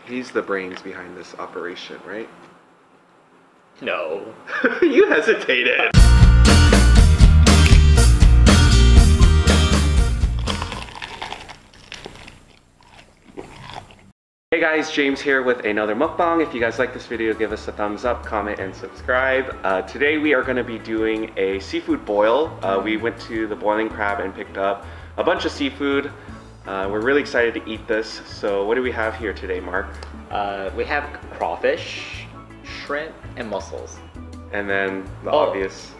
He's the brains behind this operation, right? No. You hesitated. Hey guys, James here with another mukbang. If you guys like this video, give us a thumbs up, comment, and subscribe. Today we are going to be doing a seafood boil. We went to the Boiling Crab and picked up a bunch of seafood. We're really excited to eat this. So what do we have here today, Mark? We have crawfish, shrimp, and mussels. And then the obvious,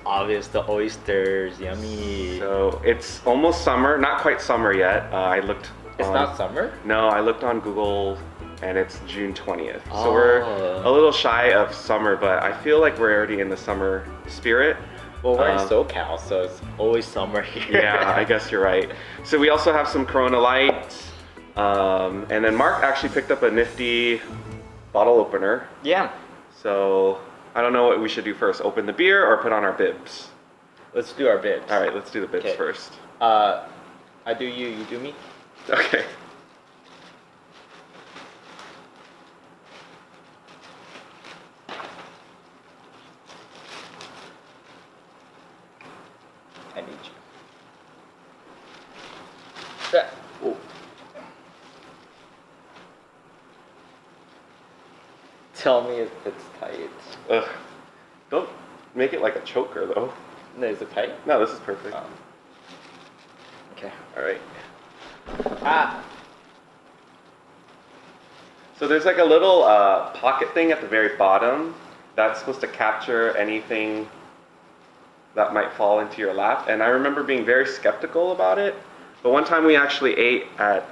the oysters, yummy. So it's almost summer, not quite summer yet. I looked. It's not summer? No, I looked on Google and it's June 20th. So we're a little shy of summer, but I feel like we're already in the summer spirit. Well, we're in SoCal, so it's always summer here. Yeah, I guess you're right. So we also have some Corona Light. And then Mark actually picked up a nifty bottle opener. Yeah. So I don't know what we should do first, open the beer or put on our bibs? Let's do our bibs. All right, let's do the bibs first. I do you, you do me? Okay. I need you. That. Ooh. Tell me if it's tight. Ugh. Don't make it like a choker though. No, is it tight? No, this is perfect. Okay. All right. Ah. So there's like a little pocket thing at the very bottom that's supposed to capture anything that might fall into your lap. And I remember being very skeptical about it. But one time we actually ate at,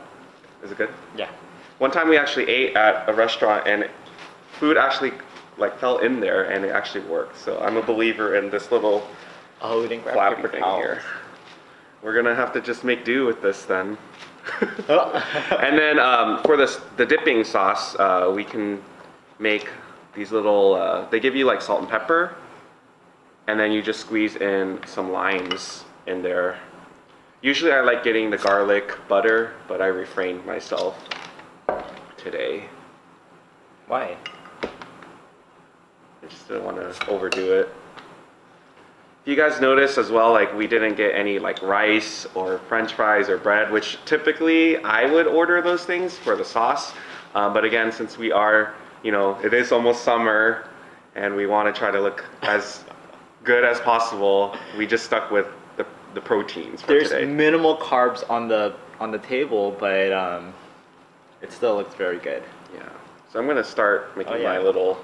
is it good? Yeah. One time we actually ate at a restaurant and food actually like fell in there and it actually worked. So I'm a believer in this little flappy thing here. We're gonna have to just make do with this then. And then for the dipping sauce, we can make these little, they give you like salt and pepper, and then you just squeeze in some limes in there. Usually I like getting the garlic butter, but I refrained myself today. Why? I just didn't want to overdo it. You guys notice as well, like we didn't get any like rice or french fries or bread, which typically I would order those things for the sauce. But again, since we are, you know, it is almost summer and we want to try to look as good as possible, we just stuck with the proteins for today. There's minimal carbs on the table, but it still looks very good. Yeah. So I'm gonna start making my little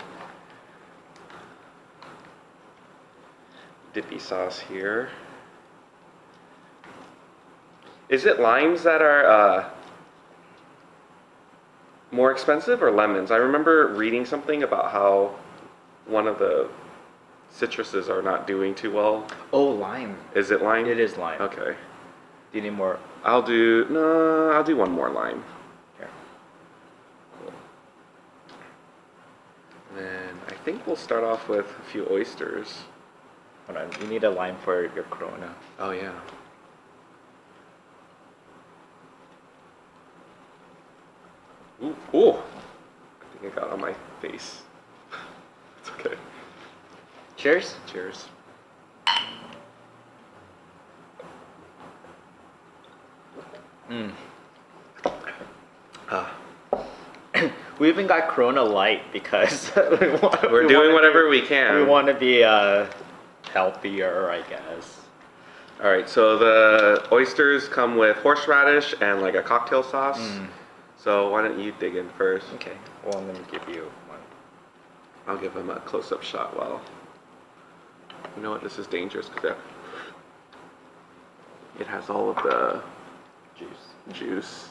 dippy sauce here. Is it limes that are more expensive or lemons? I remember reading something about how one of the citruses are not doing too well. Oh, lime. Is it lime? It is lime. Okay. Do you need more? I'll do one more lime. Here. Cool. And then I think we'll start off with a few oysters. Hold on, you need a lime for your Corona. Oh yeah. Ooh, ooh. I think it got on my face. It's okay. Cheers. Cheers. Mm. We even got Corona Light because we're doing whatever we can. We want to be healthier, I guess. All right, so the oysters come with horseradish and like a cocktail sauce. So why don't you dig in first? Okay. Well, I'm gonna give you one. I'll give him a close-up shot. Well, you know what? This is dangerous because it has all of the juice.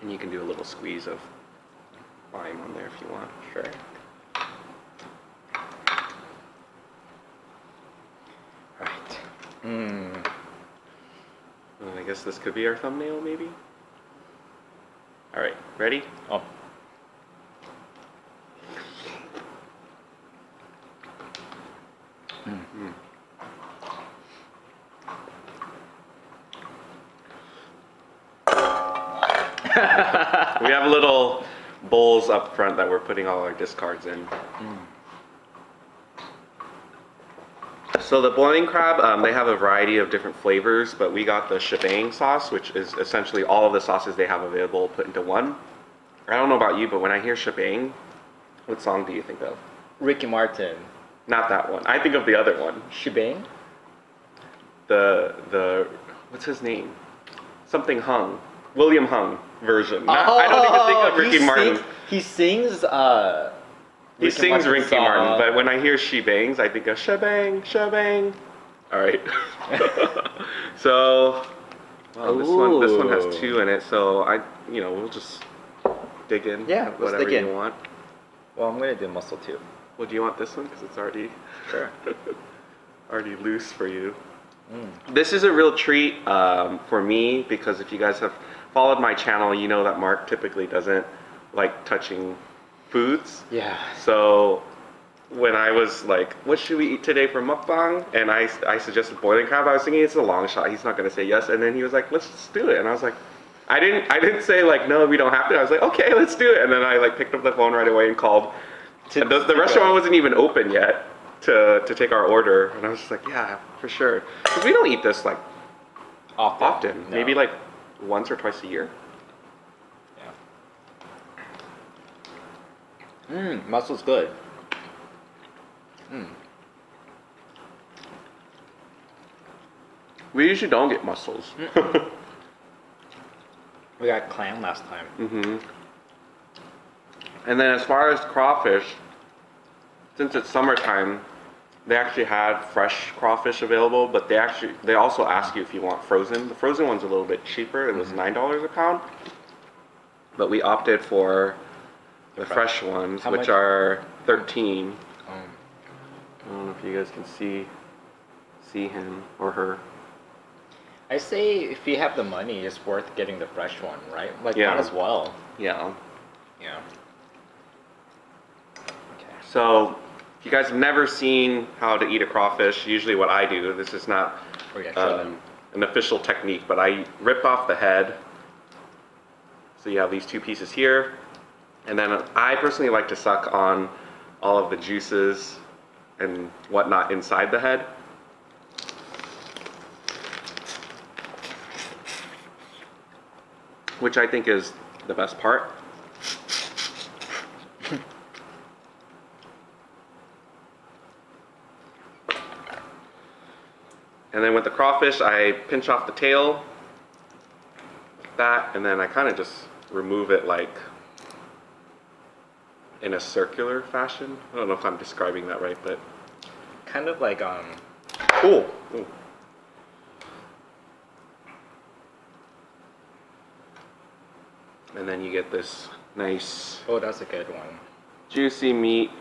And you can do a little squeeze of lime on there if you want. Sure. Right. I guess this could be our thumbnail, maybe? Alright, ready? Oh. We have little bowls up front that we're putting all our discards in. So the boiling crab, they have a variety of different flavors, but we got the shabang sauce, which is essentially all of the sauces they have available put into one. I don't know about you, but when I hear shabang, what song do you think of? Ricky Martin. Not that one. I think of the other one. Shebang? The what's his name? Something Hung. William Hung version. I don't even think of Ricky Martin. He sings Ricky Martin, but when I hear she bangs, I think of shebang, shebang. All right. So, well, this one has 2 in it, so we'll just dig in. Yeah, let's whatever dig in. You want. Well, I'm gonna do mussel too. Well, do you want this one because it's already already loose for you? This is a real treat for me because if you guys have followed my channel, you know that Mark typically doesn't like touching foods. Yeah. So when I was like, what should we eat today for mukbang? And I suggested boiling crab. I was thinking it's a long shot. He's not going to say yes. And then he was like, let's just do it. And I was like, I didn't say like, no, we don't have to. I was like, okay, let's do it. And then I like picked up the phone right away and called. And the restaurant wasn't even open yet to take our order. And I was just like, yeah, for sure. Because we don't eat this like often. No. Maybe like once or twice a year. Yeah. Mussel's good. We usually don't get mussels. We got clam last time. And then as far as crawfish, since it's summertime, they actually had fresh crawfish available, but they also ask you if you want frozen. The frozen one's a little bit cheaper. It was $9 a pound. But we opted for the fresh ones, which are 13. I don't know if you guys can see him or her. I say if you have the money, it's worth getting the fresh one, right? Like Yeah. might as well. Yeah. Yeah. Okay. So, if you guys have never seen how to eat a crawfish, usually what I do, this is not an official technique, but I rip off the head. So you have these 2 pieces here. And then I personally like to suck on all of the juices and whatnot inside the head. Which I think is the best part. And then with the crawfish, I pinch off the tail, like that, and then I kind of just remove it like in a circular fashion. I don't know if I'm describing that right, but kind of like Ooh. And then you get this nice oh, that's a good one. juicy meat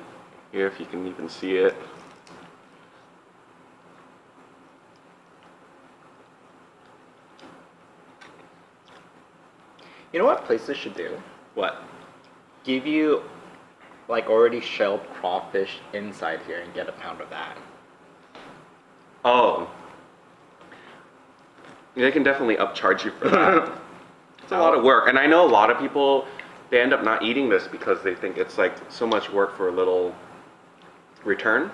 here, if you can even see it. You know what places should do? What? Give you like already shelled crawfish inside here and get a pound of that. Oh. They can definitely upcharge you for that. It's a lot of work. And I know a lot of people, they end up not eating this because they think it's like so much work for a little return.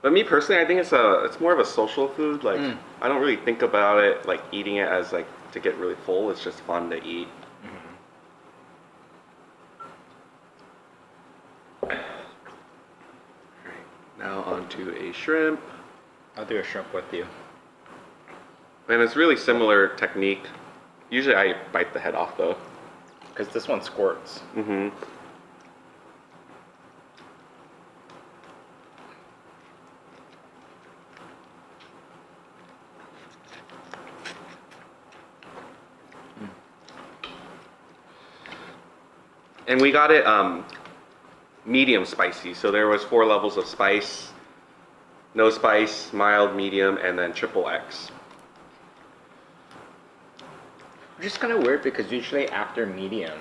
But me personally, I think it's more of a social food. Like I don't really think about it like eating it as like to get really full. It's just fun to eat. Now onto a shrimp. I'll do a shrimp with you. And it's really similar technique. Usually I bite the head off though. Because this one squirts. And we got it medium spicy. So there was 4 levels of spice. No spice, mild, medium, and then triple X. Which is kind of weird because usually after medium,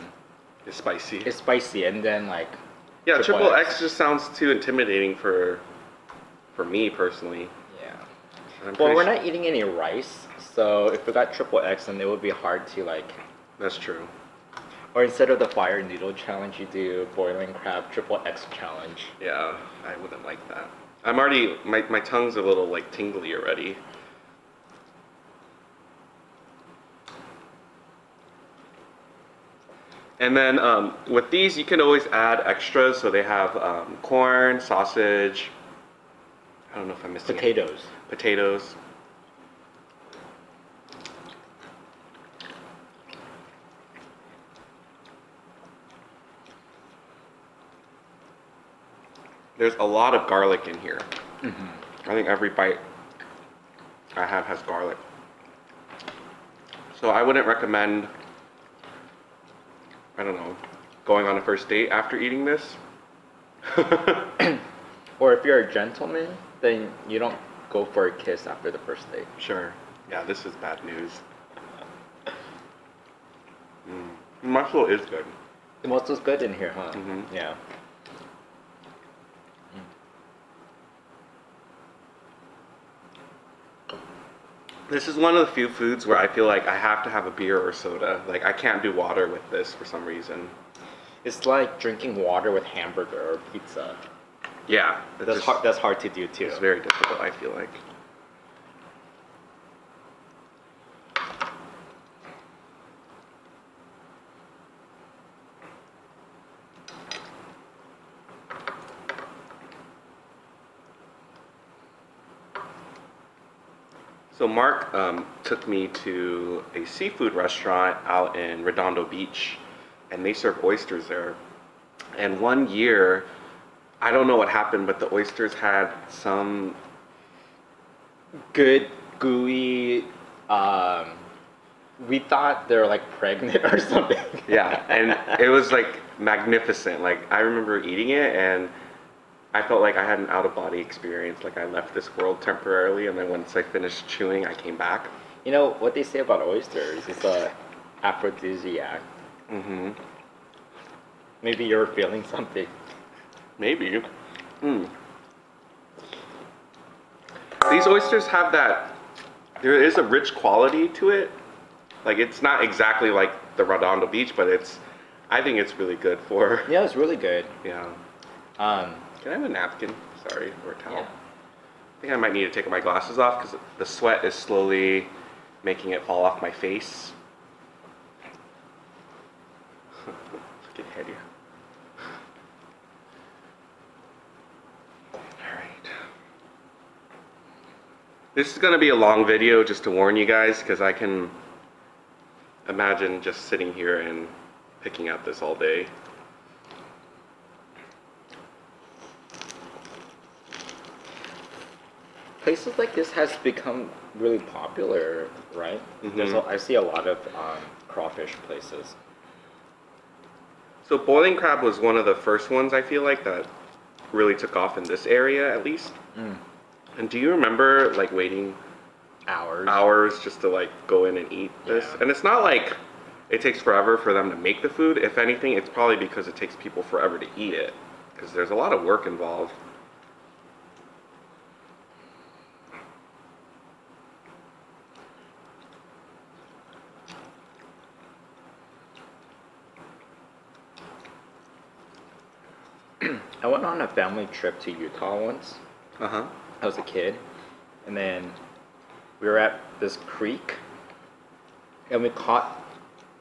It's spicy. it's spicy and then like... Yeah, triple X just sounds too intimidating for for me personally. Yeah. Well, we're not eating any rice, so if we got triple X, then it would be hard to like. That's true. Or instead of the fire noodle challenge, you do boiling crab triple X challenge. Yeah, I wouldn't like that. I'm already, my tongue's a little like tingly already. And then with these, you can always add extras. So they have corn, sausage. I don't know if I'm missing potatoes. Potatoes. There's a lot of garlic in here. I think every bite I have has garlic. So I wouldn't recommend, I don't know, going on a first date after eating this. Or if you're a gentleman, then you don't go for a kiss after the first date. Sure. Yeah, this is bad news. Mussel is good. The mussel's good in here, huh? Yeah. This is one of the few foods where I feel like I have to have a beer or soda. Like, I can't do water with this for some reason. It's like drinking water with hamburger or pizza. Yeah. That's hard to do too. It's very difficult, I feel like. So Mark took me to a seafood restaurant out in Redondo Beach, and they serve oysters there. And one year, I don't know what happened, but the oysters had some good, gooey, we thought they were like pregnant or something. Yeah, and it was like magnificent. Like, I remember eating it and I felt like I had an out-of-body experience. Like, I left this world temporarily, and then once I finished chewing, I came back. You know, what they say about oysters is a aphrodisiac. Maybe you're feeling something. Maybe. These oysters have that, there is a rich quality to it. Like, it's not exactly like the Redondo Beach, but I think it's really good for... Yeah, it's really good. Yeah. Can I have a napkin? Sorry, or a towel. Yeah. I think I might need to take my glasses off because the sweat is slowly making it fall off my face. Get ahead here. Alright. This is going to be a long video, just to warn you guys, because I can imagine just sitting here and picking at this all day. Places like this has become really popular, right? I see a lot of crawfish places. So boiling crab was one of the first ones, I feel like, that really took off in this area, at least. And do you remember, like, waiting hours just to, like, go in and eat this? Yeah. And it's not like it takes forever for them to make the food. If anything, it's probably because it takes people forever to eat it, because there's a lot of work involved. I went on a family trip to Utah once. I was a kid, and then we were at this creek, and we caught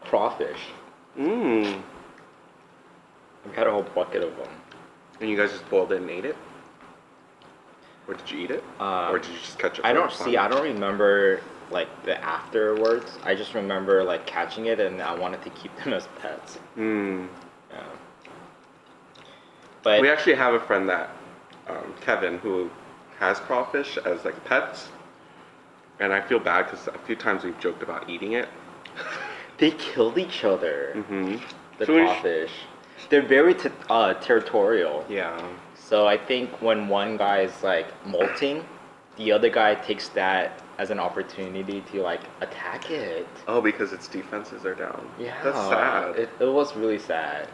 crawfish. We had a whole bucket of them. And you guys just boiled it and ate it? Or did you eat it? Or did you just catch it? I don't remember like the afterwards. I just remember like catching it, and I wanted to keep them as pets. Yeah. But we actually have a friend that, Kevin, who has crawfish as like pets, and I feel bad because a few times we've joked about eating it. They killed each other. The crawfish. They're very territorial. Yeah. So I think when one guy is like molting, the other guy takes that as an opportunity to like attack it. Oh, because its defenses are down. Yeah. That's sad. It was really sad.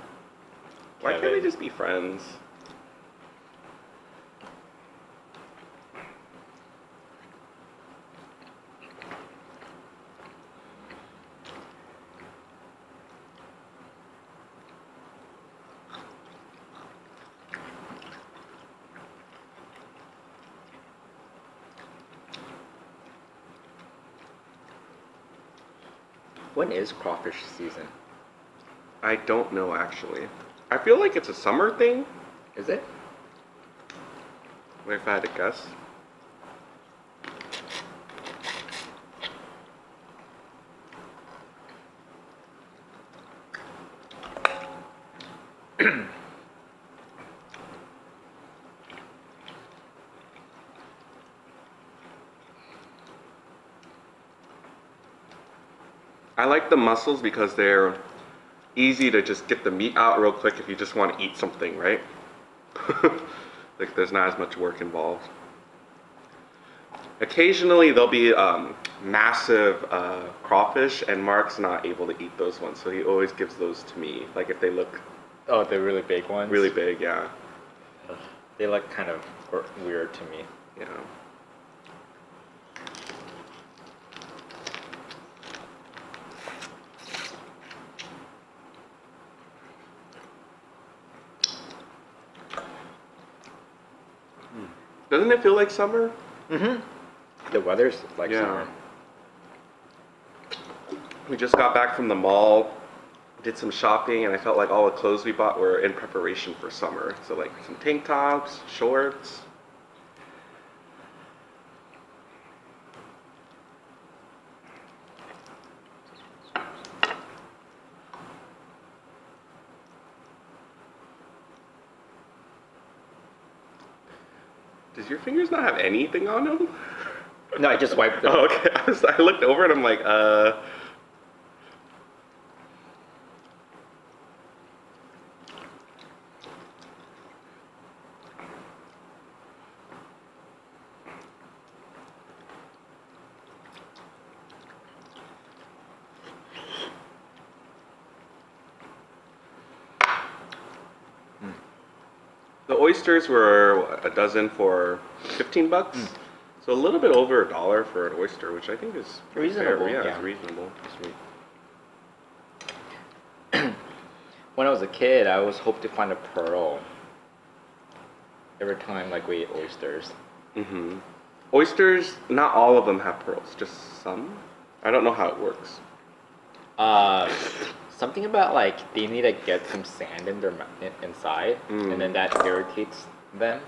Why can't we just be friends? When is crawfish season? I don't know actually. I feel like it's a summer thing. Is it? If I had to guess. I like the mussels because they're easy to just get the meat out real quick if you just want to eat something, right? Like there's not as much work involved. Occasionally there'll be massive crawfish, and Mark's not able to eat those ones, so he always gives those to me. Like if they look... Oh, the really big ones? Really big, yeah. They look kind of weird to me. Yeah. Doesn't it feel like summer? Mm-hmm. The weather's like summer. We just got back from the mall, did some shopping, and I felt like all the clothes we bought were in preparation for summer. So like some tank tops, shorts. Does your fingers not have anything on them? No, I just wiped them. Oh, okay. I looked over and I'm like, The oysters were what, a dozen for 15 bucks. So a little bit over $1 for an oyster, which I think is reasonable. Fair. Yeah, Yeah, it's reasonable. Sweet. When I was a kid, I always hoped to find a pearl every time like we ate oysters. Mm-hmm. Oysters, not all of them have pearls, just some. I don't know how it works. Something about like they need to get some sand in their inside, and then that irritates them,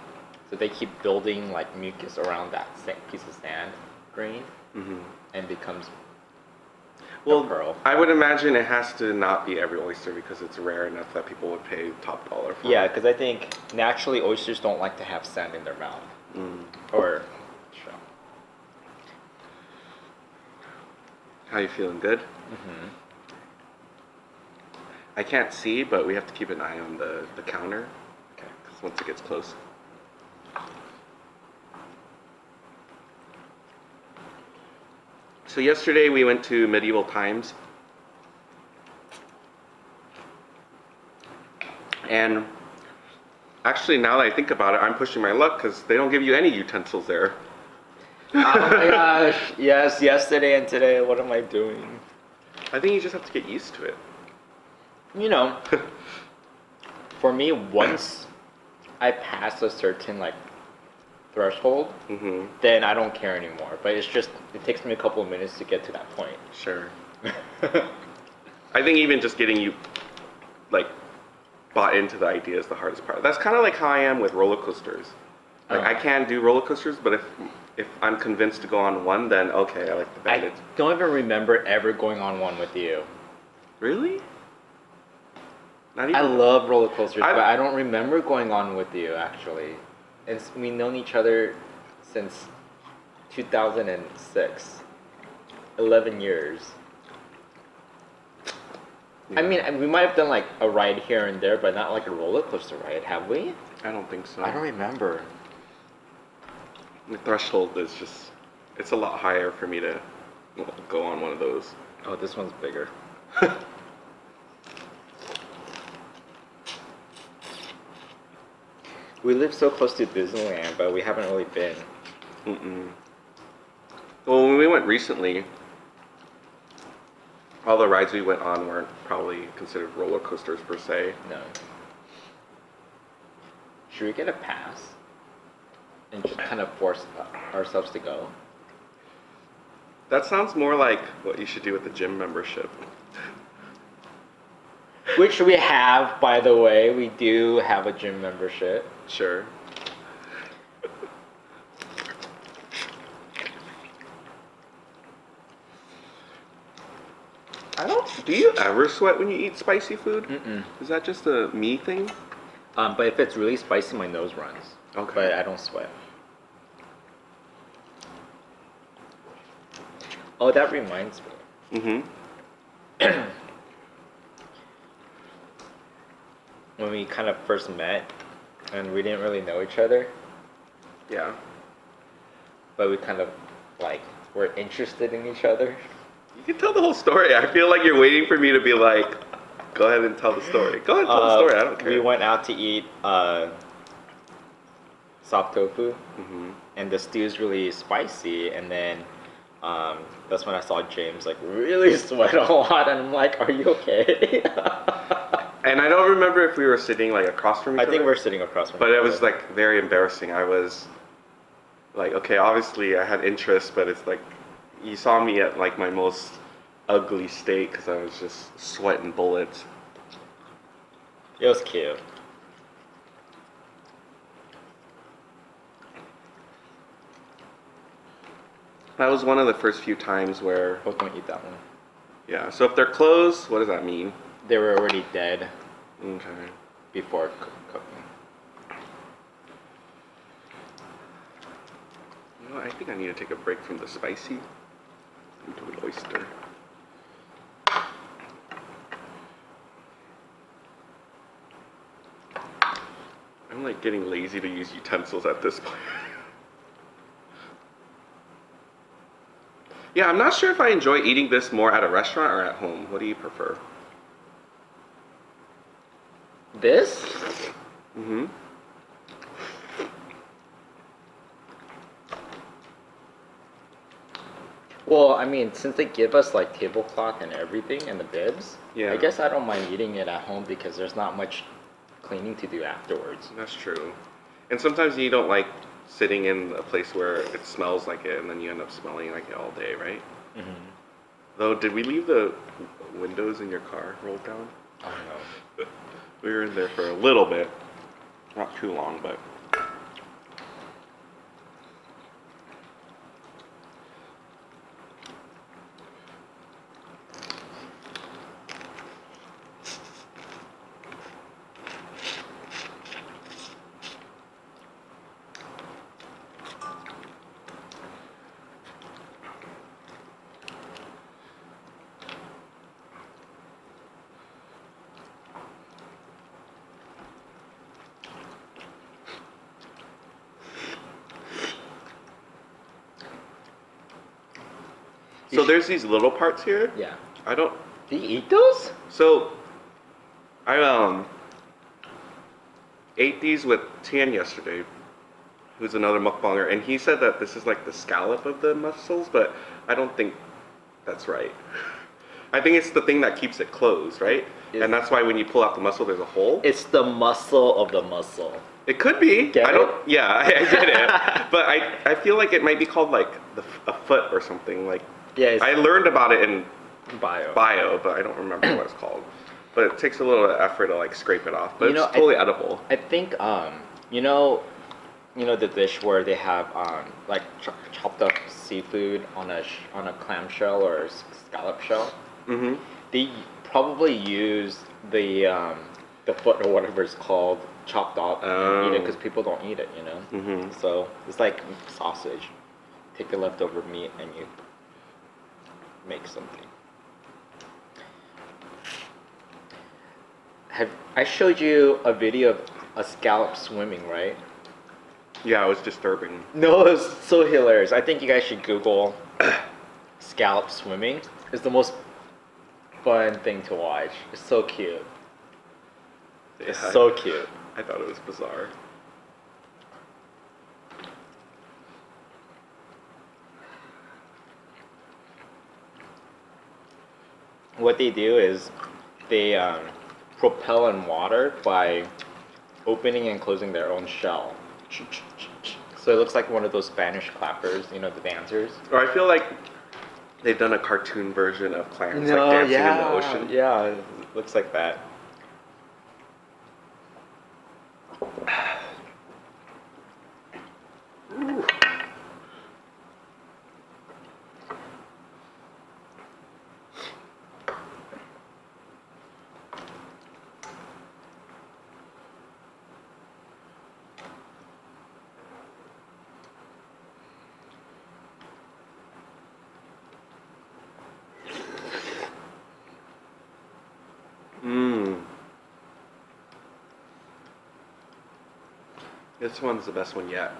so they keep building like mucus around that piece of sand grain, and becomes a pearl. I would imagine it has to not be every oyster because it's rare enough that people would pay top dollar for. Yeah, because I think naturally oysters don't like to have sand in their mouth, or. How you feeling? Good? I can't see, but we have to keep an eye on the counter. Okay. Because once it gets close. So yesterday we went to Medieval Times. And actually now that I think about it, I'm pushing my luck because they don't give you any utensils there. Oh my gosh, yes, yesterday and today, what am I doing? I think you just have to get used to it. You know, for me, once I pass a certain like threshold, then I don't care anymore. But it's just, it takes me a couple of minutes to get to that point. Sure. I think even just getting you like bought into the idea is the hardest part. That's kind of like how I am with roller coasters. Like I can do roller coasters, but if I'm convinced to go on one, then okay, I like the bandits. I don't even remember ever going on one with you. Really? Not even. I love roller coasters, but I don't remember going on with you actually. And we've known each other since 2006. 11 years. Yeah. I mean, we might have done like a ride here and there, but not like a roller coaster ride, have we? I don't think so. I don't remember. The threshold is just, it's a lot higher for me to go on one of those. Oh, this one's bigger. We live so close to Disneyland, but we haven't really been. Well, when we went recently, all the rides we went on weren't probably considered roller coasters per se. No. Should we get a pass and just kind of force ourselves to go? That sounds more like what you should do with the gym membership. Which we have, by the way. We do have a gym membership. Sure. Do you ever sweat when you eat spicy food? Mm-mm. Is that just a me thing? But if it's really spicy, my nose runs. Okay. But I don't sweat. Oh, that reminds me. Mm-hmm. When we kind of first met, and we didn't really know each other. Yeah. But we kind of, like, were interested in each other. You can tell the whole story. I feel like you're waiting for me to be like, go ahead and tell the story. Go ahead and tell the story. I don't care. We went out to eat soft tofu. Mm-hmm. And the stew is really spicy. And then that's when I saw James, like, really sweat a lot. And I'm like, are you okay? And I don't remember if we were sitting, like, across from each other. I think we're sitting across from each But other. it was, like, very embarrassing. I was like, okay, obviously I had interest, but it's like, you saw me at, like, my most ugly state because I was just sweating bullets. It was cute. That was one of the first few times where... Oh, don't eat that one. Yeah, so if they're closed, what does that mean? They were already dead. Okay. Before cooking. You know, I think I need to take a break from the spicy into an oyster. I'm like getting lazy to use utensils at this point. Yeah, I'm not sure if I enjoy eating this more at a restaurant or at home. What do you prefer? This? Mm-hmm. Well, I mean, since they give us like tablecloth and everything and the bibs, Yeah. I guess I don't mind eating it at home because there's not much cleaning to do afterwards. That's true. And sometimes you don't like sitting in a place where it smells like it and then you end up smelling like it all day, right? Mm-hmm. Though, did we leave the windows in your car rolled down? I don't know. We were in there for a little bit. Not too long, but... So there's these little parts here. Yeah. I don't... Do you eat those? So, I ate these with Tian yesterday, who's another mukbanger, and he said that this is like the scallop of the mussels, but I don't think that's right. I think it's the thing that keeps it closed, right? And that's why when you pull out the mussel, there's a hole. It's the muscle of the mussel. It could be. Get I it? don't. Yeah, I get it. But I feel like it might be called like a foot or something. Like Yeah, I learned about it in bio. but I don't remember what it's called. But it takes a little effort to like scrape it off. But You know, it's totally edible. I think you know the dish where they have like chopped up seafood on a clamshell or scallop shell. Mm-hmm. They probably use the foot or whatever it's called chopped off and eat it because people don't eat it, you know. Mm-hmm. So it's like sausage. Take the leftover meat and you make something. I showed you a video of a scallop swimming, right? Yeah, it was disturbing. No, it was so hilarious. I think you guys should Google scallop swimming. It's the most fun thing to watch. It's so cute. It's Yeah, so cute. I thought it was bizarre. What they do is they propel in water by opening and closing their own shell. So it looks like one of those Spanish clappers, you know, the dancers. Or I feel like they've done a cartoon version of clams like dancing in the ocean. Yeah, it looks like that. Ooh. This one's the best one yet.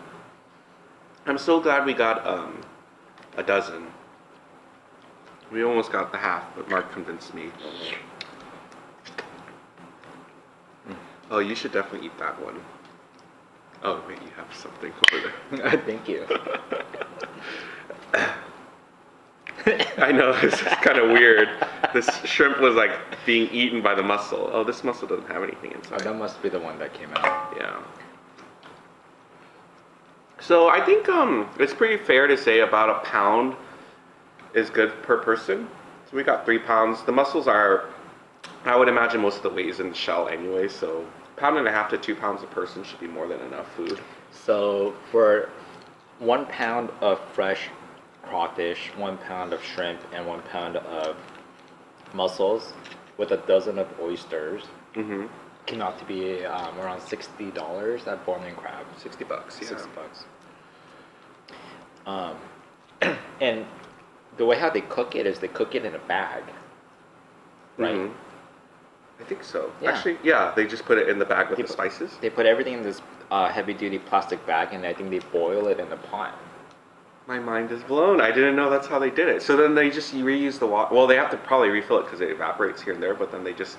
I'm so glad we got a dozen. We almost got the half, but Mark convinced me. Oh, you should definitely eat that one. Oh, wait, you have something over there. Thank you. I know, this is kind of weird. This shrimp was like being eaten by the mussel. Oh, this mussel doesn't have anything inside. Oh, that must be the one that came out. Yeah. So I think it's pretty fair to say about a pound is good per person. So we got 3 pounds. The mussels are, I would imagine most of the weight is in the shell anyway, so 1.5 to 2 pounds a person should be more than enough food. So for 1 pound of fresh crawfish, 1 pound of shrimp, and 1 pound of mussels with a dozen of oysters, came out to be around $60 at Bowling Crab. $60, yeah. $60. And the way how they cook it is they cook it in a bag, right? I think so. Yeah. Actually, yeah, they just put it in the bag with the spices. They put everything in this heavy-duty plastic bag, and I think they boil it in a pot. My mind is blown. I didn't know that's how they did it. So then they just reuse the water. Well, they have to probably refill it because it evaporates here and there, but then they just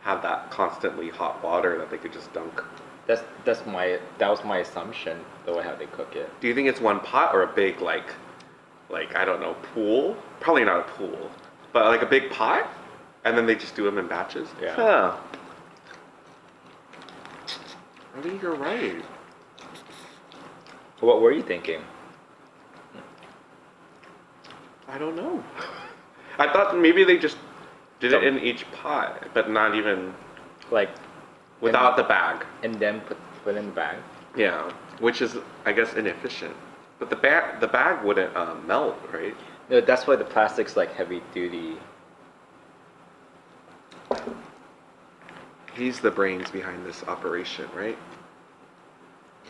have that constantly hot water that they could just dunk. That was my assumption, the way how they cook it. Do you think it's one pot or a big like I don't know, pool? Probably not a pool, but like a big pot, and then they just do them in batches. Yeah. Huh. I think you're right. What were you thinking? I don't know. I thought maybe they just did it in each pot, but not even like without the bag. And then put in the bag. Yeah, which is I guess inefficient. But the bag wouldn't melt, right? No, that's why the plastic's like heavy duty. He's the brains behind this operation, right?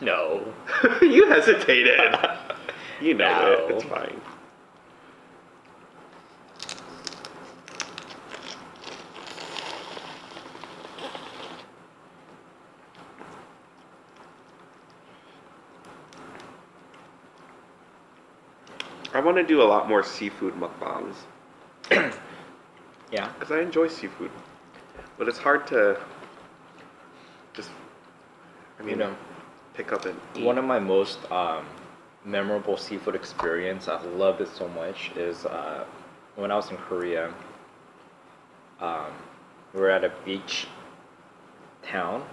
No. You hesitated. You know No. it. It's fine. I want to do a lot more seafood mukbangs. Yeah. Because I enjoy seafood. But it's hard to just, pick up and eat. One of my most memorable seafood experience, I loved it so much, is when I was in Korea. We were at a beach town,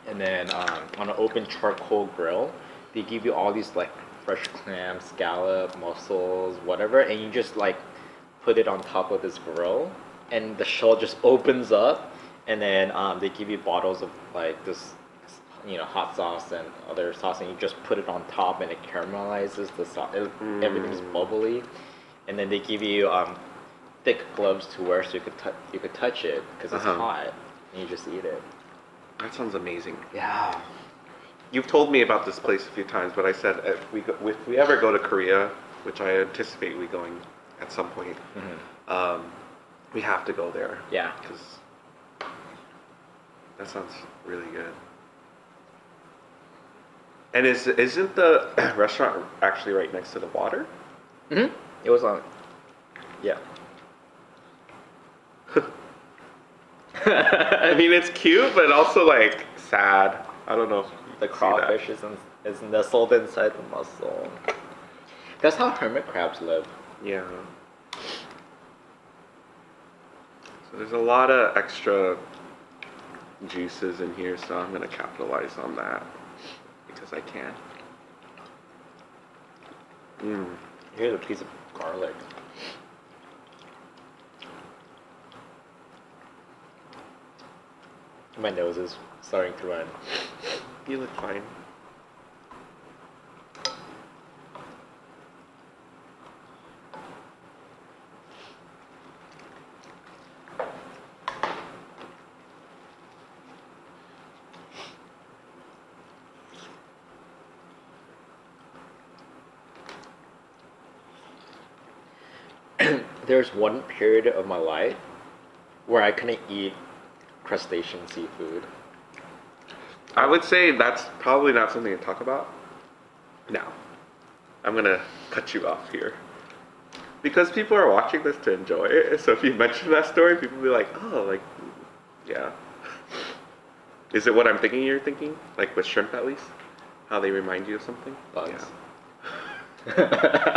and then on an open charcoal grill, they give you all these like fresh clams, scallop, mussels, whatever, and you just like put it on top of this grill, and the shell just opens up, and then they give you bottles of like this, hot sauce and other sauce, and you just put it on top, and it caramelizes the sauce. Everything's bubbly, and then they give you thick gloves to wear so you could touch it because it's hot, and you just eat it. That sounds amazing. Yeah. You've told me about this place a few times, but I said if we ever go to Korea, which I anticipate we going at some point, we have to go there. Yeah. Because that sounds really good. And isn't the restaurant actually right next to the water? Mm-hmm. It was on. Yeah. I mean, it's cute, but also like sad. I don't know if The crawfish is nestled inside the mussel. That's how hermit crabs live. Yeah. So there's a lot of extra juices in here, so I'm gonna capitalize on that because I can. Here's a piece of garlic. My nose is starting to run. You look fine. There's one period of my life where I couldn't eat crustacean seafood. I would say that's probably not something to talk about. No. I'm gonna cut you off here. Because people are watching this to enjoy it, so if you mention that story, people will be like, oh, like, yeah. Is it what I'm thinking you're thinking? Like with shrimp at least? How they remind you of something? Bugs. Yeah.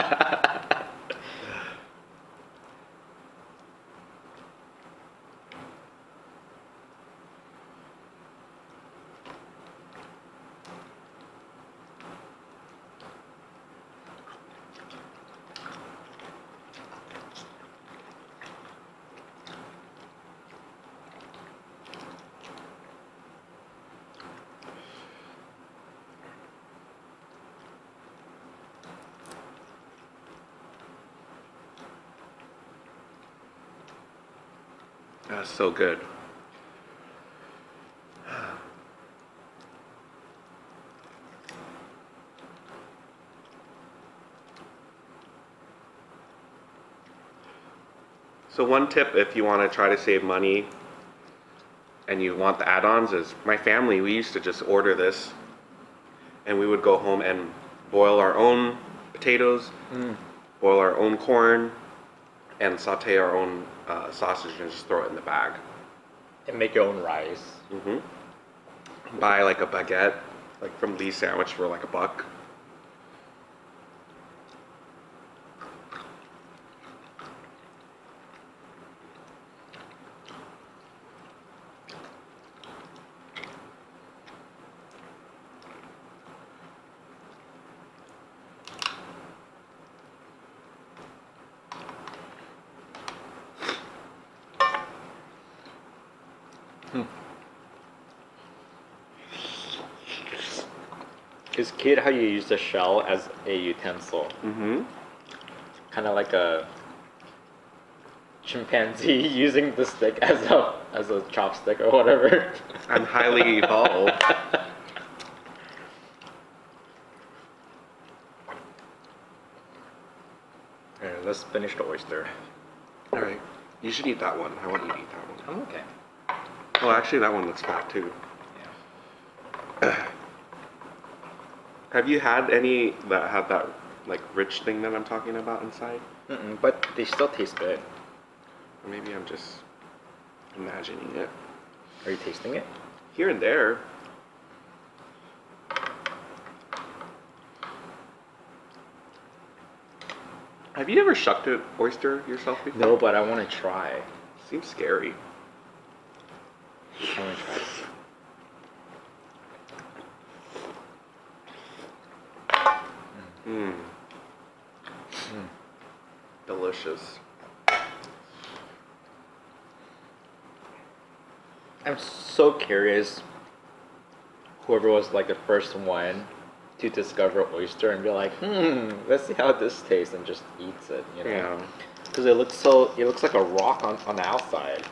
That's so good. So one tip if you want to try to save money and you want the add-ons is my family, we used to just order this and we would go home and boil our own potatoes, boil our own corn, and saute our own sausage and just throw it in the bag. And make your own rice. Buy like a baguette, like from Lee's Sandwich for like $1. It's cute how you use the shell as a utensil. Kind of like a chimpanzee using the stick as a chopstick or whatever. I'm highly evolved. Alright, let's finish the oyster. Alright, you should eat that one. I want you to eat that one. I'm okay. Oh, actually that one looks fat too. Yeah. Have you had any that have that like rich thing that I'm talking about inside? But they still taste good. Or maybe I'm just imagining it. Are you tasting it? Here and there. Have you ever shucked an oyster yourself before? No, but I want to try. Seems scary. I want to try. Delicious. I'm so curious. Whoever was like the first one to discover oyster and be like, let's see how this tastes, and just eats it, you know? Yeah. Because it looks like a rock on the outside.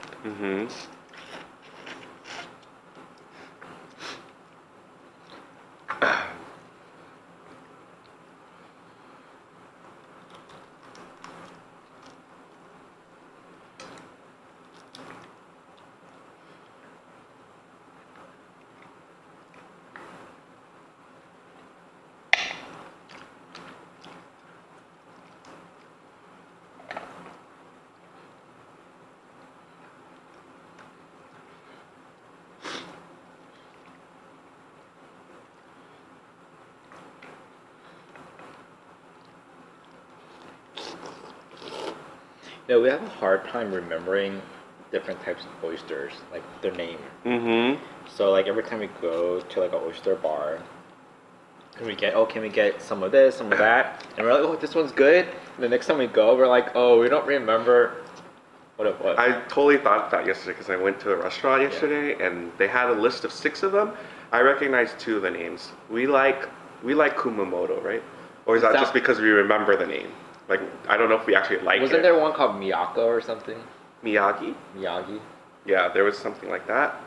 Yeah, we have a hard time remembering different types of oysters, like their name. So like every time we go to like an oyster bar, can we get some of this, some of that? And we're like, oh, this one's good. And the next time we go, we're like, oh, we don't remember what it was. I totally thought that yesterday because I went to a restaurant yesterday and they had a list of 6 of them. I recognized 2 of the names. We like Kumamoto, right? Or is that just because we remember the name? Like, I don't know if we actually like it. Wasn't there one called Miyako or something? Miyagi? Yeah, there was something like that.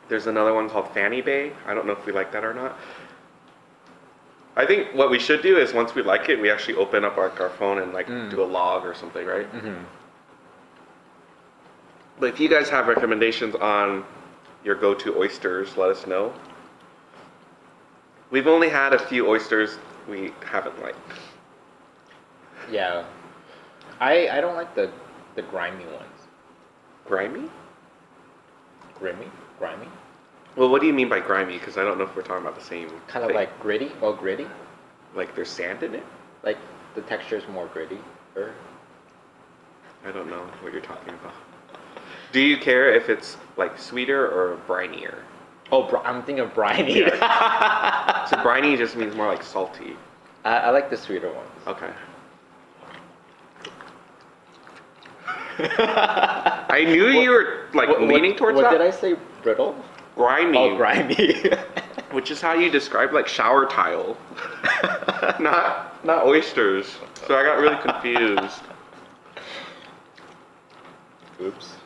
There's another one called Fanny Bay. I don't know if we like that or not. I think what we should do is once we like it, we actually open up our phone and like do a log or something, right? Mm-hmm. But if you guys have recommendations on your go-to oysters, let us know. We've only had a few oysters we haven't liked. Yeah. I don't like the grimy ones. Grimy? Grimy? Well, what do you mean by grimy? Because I don't know if we're talking about the same kind of thing. Like gritty? Oh, gritty? Like there's sand in it? Like the texture is more gritty. I don't know what you're talking about. Do you care if it's like sweeter or brinier? Oh, I'm thinking of briny. Yeah. So briny just means more like salty. I like the sweeter ones. Okay. I knew you were like leaning towards that. What did I say? Brittle? Grimy. Oh, grimy. Which is how you describe like shower tile. not oysters. So I got really confused. Oops.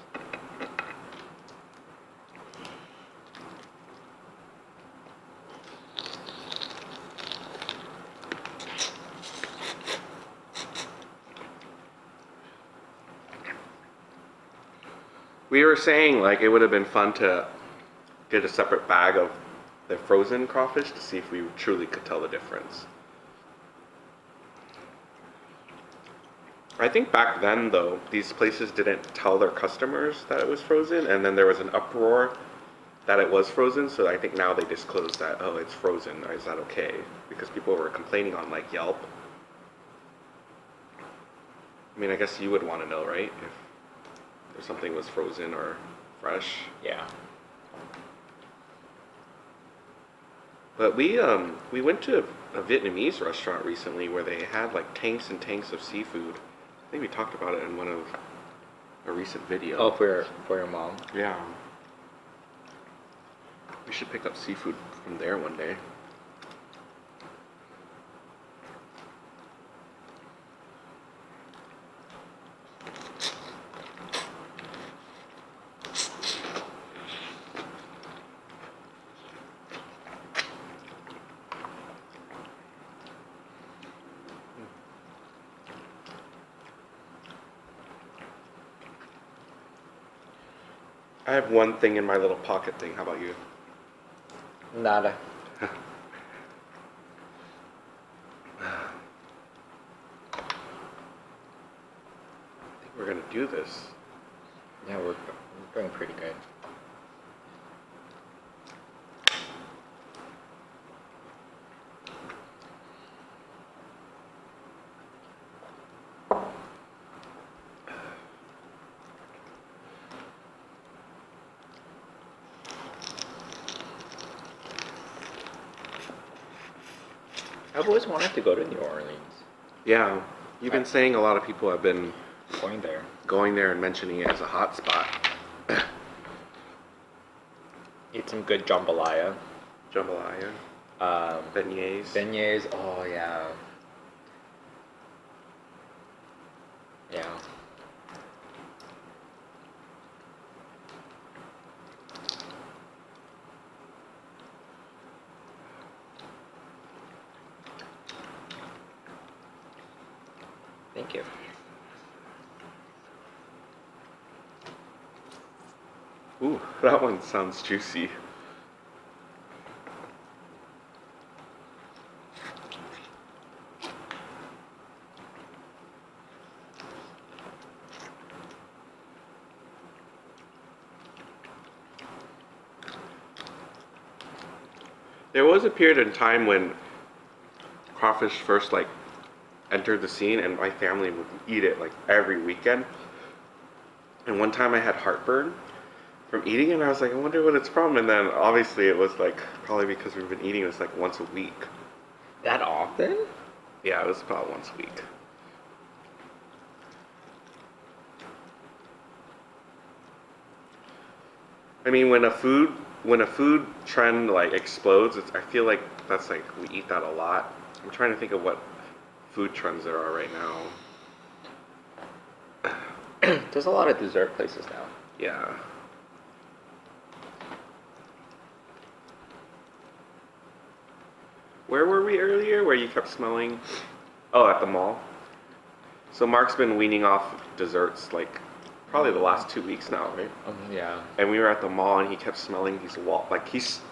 We were saying like it would have been fun to get a separate bag of the frozen crawfish to see if we truly could tell the difference. I think back then though, these places didn't tell their customers that it was frozen, and then there was an uproar that it was frozen, so I think now they disclosed that, oh, it's frozen, is that okay? Because people were complaining on like Yelp. I mean, I guess you would want to know, right? If something was frozen or fresh. Yeah. But we went to a Vietnamese restaurant recently where they had like tanks and tanks of seafood. I think we talked about it in one of a recent video. Oh, for your mom? Yeah. We should pick up seafood from there one day. I have one thing in my little pocket thing. How about you? Nada. I think we're gonna do this. Yeah, we're doing pretty good. I've always wanted to go to New Orleans. Yeah, you've been saying a lot of people have been going there and mentioning it as a hot spot. Eat some good jambalaya. Beignets. Beignets. Oh yeah. Yeah. Thank you. Ooh, that one sounds juicy. There was a period in time when crawfish first entered the scene, and my family would eat it like every weekend. And one time I had heartburn, from eating it, and I was like, I wonder what it's from. And then obviously it was like probably because we've been eating this like once a week. That often? Yeah, it was about once a week. I mean, when a food trend like explodes, I feel like that's like we eat that a lot. I'm trying to think of what food trends there are right now. There's a lot of dessert places now. Yeah. Where were we earlier? Where you kept smelling? Oh, at the mall. So Mark's been weaning off desserts like probably the last 2 weeks now, right? Yeah. And we were at the mall, and he kept smelling these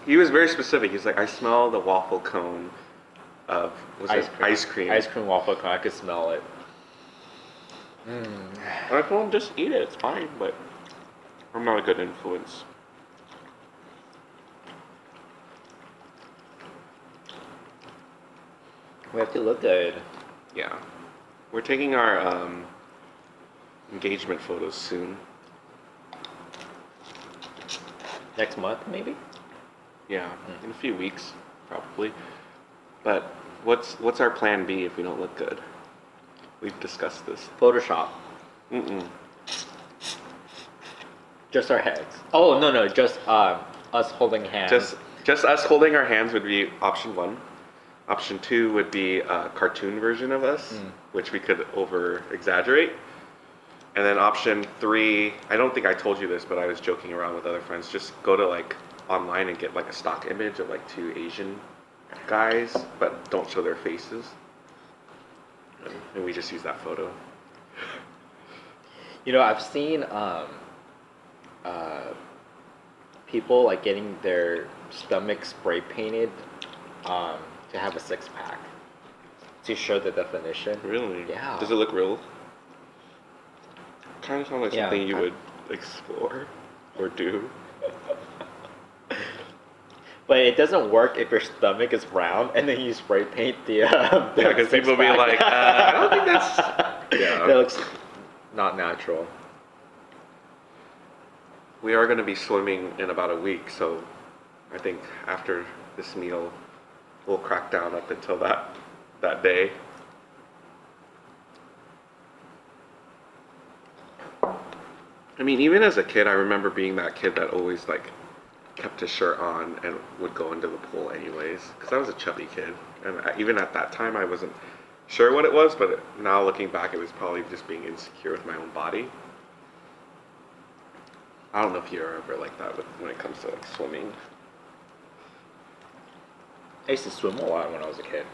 he was very specific. He's like, I smell the waffle cone of ice cream. Ice cream waffle cone. I could smell it. I told him just eat it. It's fine, but I'm not a good influence. We have to look good. Yeah, we're taking our engagement photos soon. Next month, maybe? Yeah, in a few weeks, probably. But what's our plan B if we don't look good? We've discussed this. Photoshop. Just our heads. Oh, no, just us holding hands. Just us holding our hands would be option 1. Option 2 would be a cartoon version of us, which we could over exaggerate. And then option 3, I don't think I told you this, but I was joking around with other friends. Just go to like online and get like a stock image of like 2 Asian guys, but don't show their faces. And we just use that photo. You know, I've seen people like getting their stomach spray painted to have a 6-pack to show the definition. Really? Yeah. Does it look real? Kind of sounds like Yeah, something you would explore or do. But it doesn't work if your stomach is round and then you spray paint the yeah, because people will be like, I don't think that's... Yeah. That looks not natural. We are going to be swimming in about a week, so I think after this meal, we'll crack down up until that day. I mean, even as a kid, I remember being that kid that always like kept his shirt on and would go into the pool anyways, because I was a chubby kid, and even at that time, I wasn't sure what it was, but now looking back, it was probably just being insecure with my own body. I don't know if you're ever like that when it comes to like swimming. I used to swim a lot when I was a kid.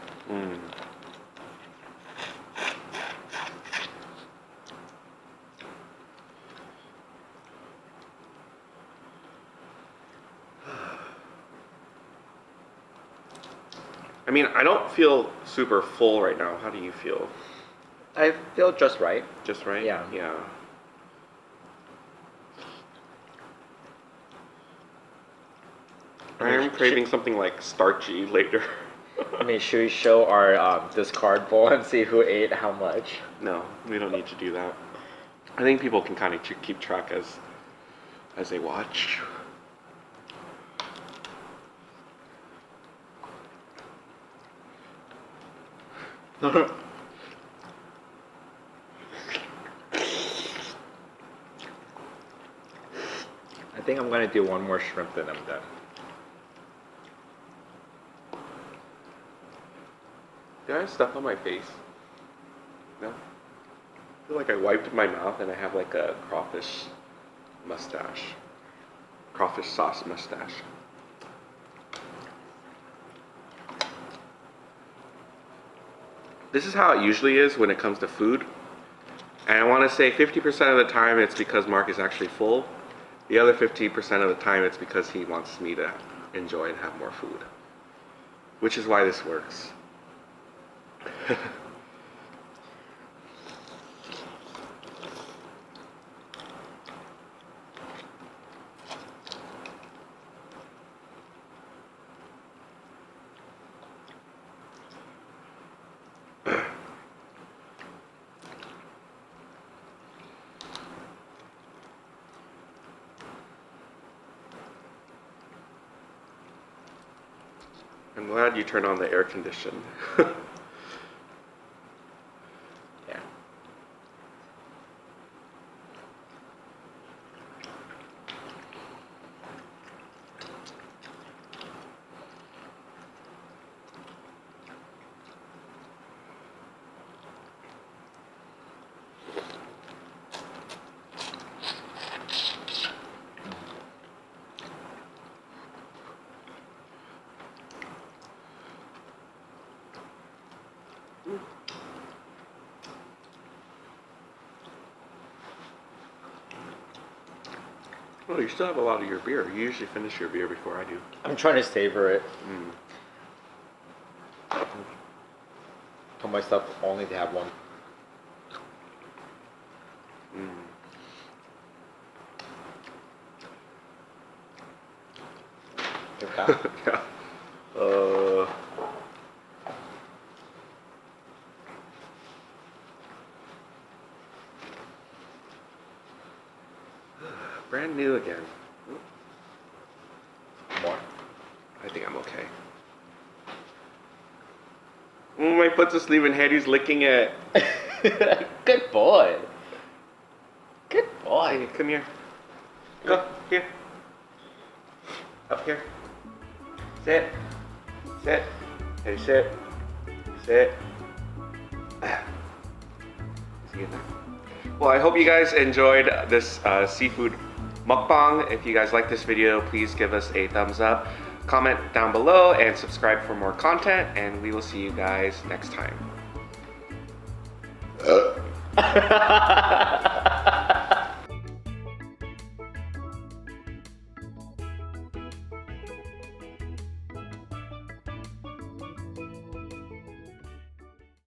I mean, I don't feel super full right now. How do you feel? I feel just right. Just right? Yeah. Yeah. I am craving something like starchy later. I mean, should we show our discard bowl and see who ate how much? No, we don't need to do that. I think people can kind of keep track as they watch. I think I'm gonna do one more shrimp then I'm done. Did I have stuff on my face? No? I feel like I wiped my mouth and I have like a crawfish mustache. Crawfish sauce mustache. This is how it usually is when it comes to food. And I want to say 50% of the time it's because Mark is actually full. The other 50% of the time it's because he wants me to enjoy and have more food. Which is why this works. I'm glad you turned on the air condition. Yeah. Oh, you still have a lot of your beer. You usually finish your beer before I do. I'm trying to savor it. Told myself only to have one. Yeah. Brand new again. More. I think I'm okay. Oh, my foot's asleep and Hetty's licking it. Good boy. Good boy. Hey, come here. Go, here. Up here. Sit. Sit. Hey, sit. Sit. Well, I hope you guys enjoyed this seafood mukbang. If you guys like this video, please give us a thumbs up, comment down below, and subscribe for more content, and we will see you guys next time.